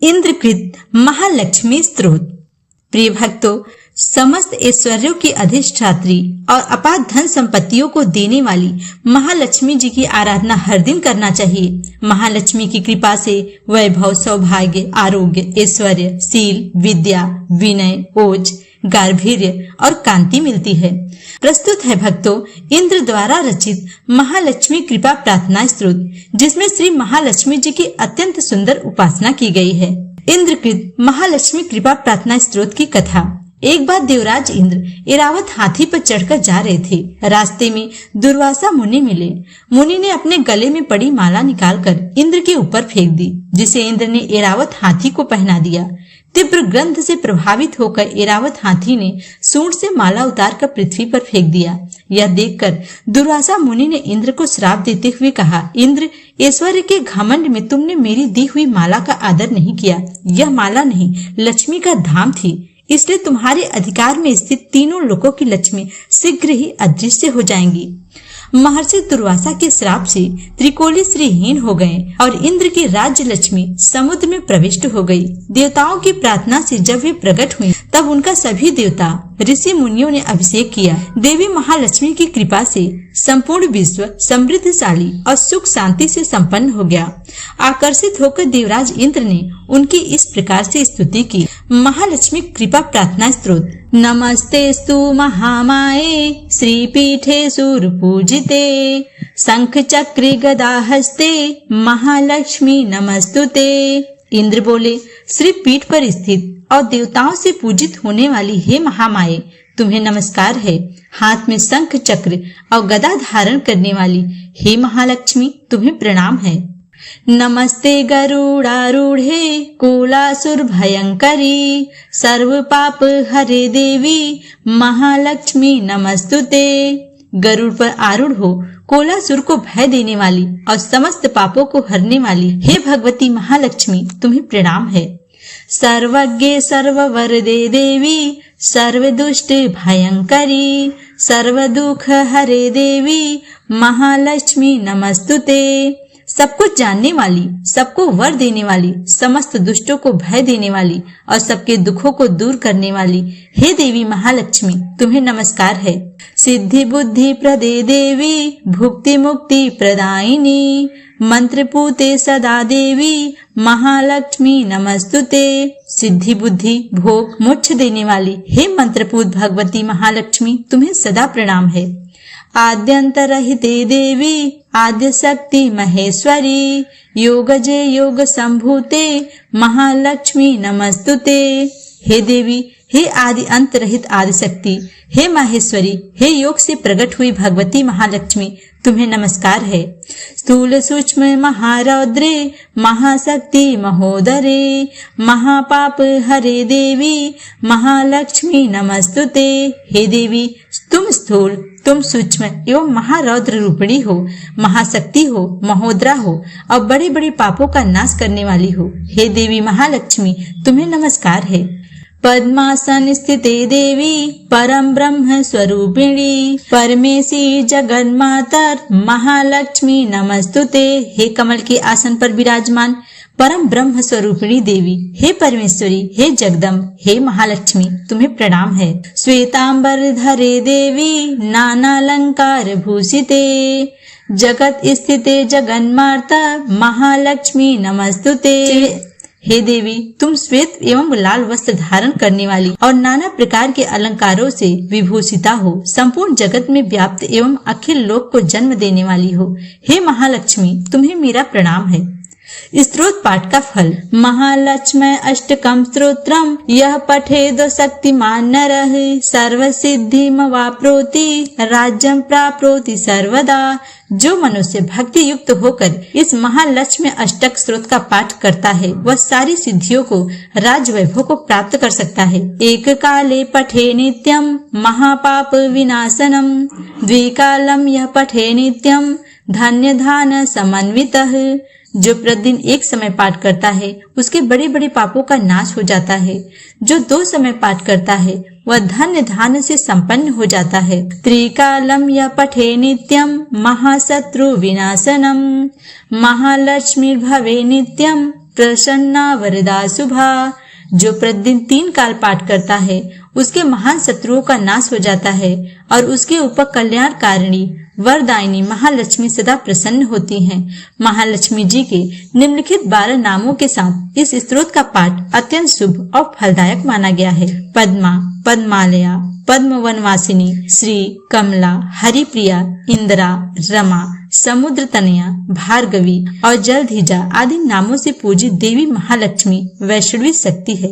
इंद्रकृत महालक्ष्मी स्तोत्र। प्रिय भक्तों, समस्त ऐश्वर्यों की अधिष्ठात्री और अपार धन संपत्तियों को देने वाली महालक्ष्मी जी की आराधना हर दिन करना चाहिए। महालक्ष्मी की कृपा से वैभव, सौभाग्य, आरोग्य, ऐश्वर्य, शील, विद्या, विनय, ओज, गांभीर्य और कांति मिलती है। प्रस्तुत है भक्तों इंद्र द्वारा रचित महालक्ष्मी कृपा प्रार्थना स्तोत्र, जिसमें श्री महालक्ष्मी जी की अत्यंत सुंदर उपासना की गई है। इंद्रकृत महालक्ष्मी कृपा प्रार्थना स्तोत्र की कथा। एक बार देवराज इंद्र ऐरावत हाथी पर चढ़कर जा रहे थे। रास्ते में दुर्वासा मुनि मिले। मुनि ने अपने गले में पड़ी माला निकालकर इंद्र के ऊपर फेंक दी, जिसे इंद्र ने ऐरावत हाथी को पहना दिया। तीव्र गंध से प्रभावित होकर ऐरावत हाथी ने सूंड से माला उतारकर पृथ्वी पर फेंक दिया। यह देखकर दुर्वासा मुनि ने इंद्र को श्राप देते हुए कहा, इंद्र, ऐश्वर्य के घमंड में तुमने मेरी दी हुई माला का आदर नहीं किया। यह माला नहीं, लक्ष्मी का धाम थी, इसलिए तुम्हारे अधिकार में स्थित तीनों लोकों की लक्ष्मी शीघ्र ही अदृश्य हो जाएंगी। महर्षि दुर्वासा के श्राप से त्रिकोली श्रीहीन हो गए और इंद्र की राज्य लक्ष्मी समुद्र में प्रविष्ट हो गई। देवताओं की प्रार्थना से जब वे प्रकट हुई, तब उनका सभी देवता, ऋषि मुनियों ने अभिषेक किया। देवी महालक्ष्मी की कृपा से संपूर्ण विश्व समृद्धशाली और सुख शांति से संपन्न हो गया। आकर्षित होकर देवराज इंद्र ने उनकी इस प्रकार से स्तुति की। महालक्ष्मी कृपा प्रार्थना स्तोत्र। नमस्तेस्तु महामाये श्रीपीठे सूरपूजिते शंख चक्र गदा हस्ते महालक्ष्मी नमस्तुते। इंद्र बोले, श्री पीठ पर स्थित और देवताओं से पूजित होने वाली हे महामाये, तुम्हें नमस्कार है। हाथ में शंख चक्र और गदा धारण करने वाली हे महालक्ष्मी, तुम्हें प्रणाम है। नमस्ते गरुड़ारूढ़े कुलासुर भयंकरी सर्व पाप हरे देवी महालक्ष्मी नमस्तुते। गरुड़ पर आरूढ़ हो कोलासुर को भय देने वाली और समस्त पापों को हरने वाली हे भगवती महालक्ष्मी, तुम्हें प्रणाम है। सर्वज्ञे सर्ववरदे देवी सर्वदुष्ट भयंकरी सर्व दुख हरे देवी महालक्ष्मी नमस्तुते। सब कुछ जानने वाली, सबको वर देने वाली, समस्त दुष्टों को भय देने वाली और सबके दुखों को दूर करने वाली हे देवी महालक्ष्मी, तुम्हें नमस्कार है। सिद्धि बुद्धि प्रदे देवी भुक्ति मुक्ति प्रदायिनी मंत्र पूते सदा देवी महालक्ष्मी नमस्तुते। सिद्धि बुद्धि भोग मोक्ष देने वाली हे मंत्रपूत भगवती महालक्ष्मी, तुम्हें सदा प्रणाम है। आद्यंतरहिते देवी आद्य शक्ति महेश्वरी योगजे योग संभूते महालक्ष्मी नमस्तुते। हे देवी, हे आदि अंत रहित आदि शक्ति, हे माहेश्वरी, हे योग से प्रकट हुई भगवती महालक्ष्मी, तुम्हें नमस्कार है। स्थूल सूक्ष्म महारौद्रे महाशक्ति महोदरे महापाप हरे देवी महालक्ष्मी नमस्तुते। हे देवी, तुम स्थूल, तुम सूक्ष्म एवं महारौद्र रूपिणी हो, महाशक्ति हो, महोदरा हो और बड़े बड़े पापों का नाश करने वाली हो। हे देवी महालक्ष्मी, तुम्हें नमस्कार है। पद्मासन स्थिते देवी परम ब्रह्म स्वरूपिणी परमेशी जगन्मातर महालक्ष्मी नमस्तुते। हे कमल के आसन पर विराजमान परम ब्रह्म स्वरूपिणी देवी, हे परमेश्वरी, हे जगदम्ब, हे महालक्ष्मी, तुम्हें प्रणाम है। श्वेतांबर धरे देवी नानालंकार भूषिते जगत स्थिते जगन्माता महालक्ष्मी नमस्तुते। हे देवी, तुम श्वेत एवं लाल वस्त्र धारण करने वाली और नाना प्रकार के अलंकारों से विभूषिता हो, संपूर्ण जगत में व्याप्त एवं अखिल लोक को जन्म देने वाली हो। हे महालक्ष्मी, तुम्हें मेरा प्रणाम है। स्तोत्र पाठ का फल। महालक्ष्मी अष्टकम स्तोत्रम यह पठेद शक्तिमान नरः सर्व सिद्धिमवाप्नोति राज्यं प्राप्नोति सर्वदा। जो मनुष्य भक्ति युक्त होकर इस महालक्ष्मी अष्टक स्तोत्र का पाठ करता है, वह सारी सिद्धियों को, राज वैभव को प्राप्त कर सकता है। एक काले पठे नित्यम महापाप विनाशनम द्विकालम यह पठे नित्यम धन्य धान समन्वितः। जो प्रतिदिन एक समय पाठ करता है, उसके बड़े बड़े पापों का नाश हो जाता है। जो 2 समय पाठ करता है, वह धन्य धान से संपन्न हो जाता है। त्रिकालम यह पठे नित्यम महाशत्रु विनाशनम महालक्ष्मी भवे नित्यम प्रसन्ना वरदा शुभा। जो प्रतिदिन 3 काल पाठ करता है उसके महान शत्रुओं का नाश हो जाता है और उसके ऊपर कल्याणकारिणी वरदायिनी महालक्ष्मी सदा प्रसन्न होती हैं। महालक्ष्मी जी के निम्नलिखित 12 नामों के साथ इस स्तोत्र का पाठ अत्यंत शुभ और फलदायक माना गया है। पद्मा, पद्मालया, पद्म वनवासिनी, श्री, कमला, हरिप्रिया, इंदिरा, रमा, समुद्र तनया, भार्गवी और जलधिजा आदि नामों से पूजित देवी महालक्ष्मी वैष्णवी शक्ति है।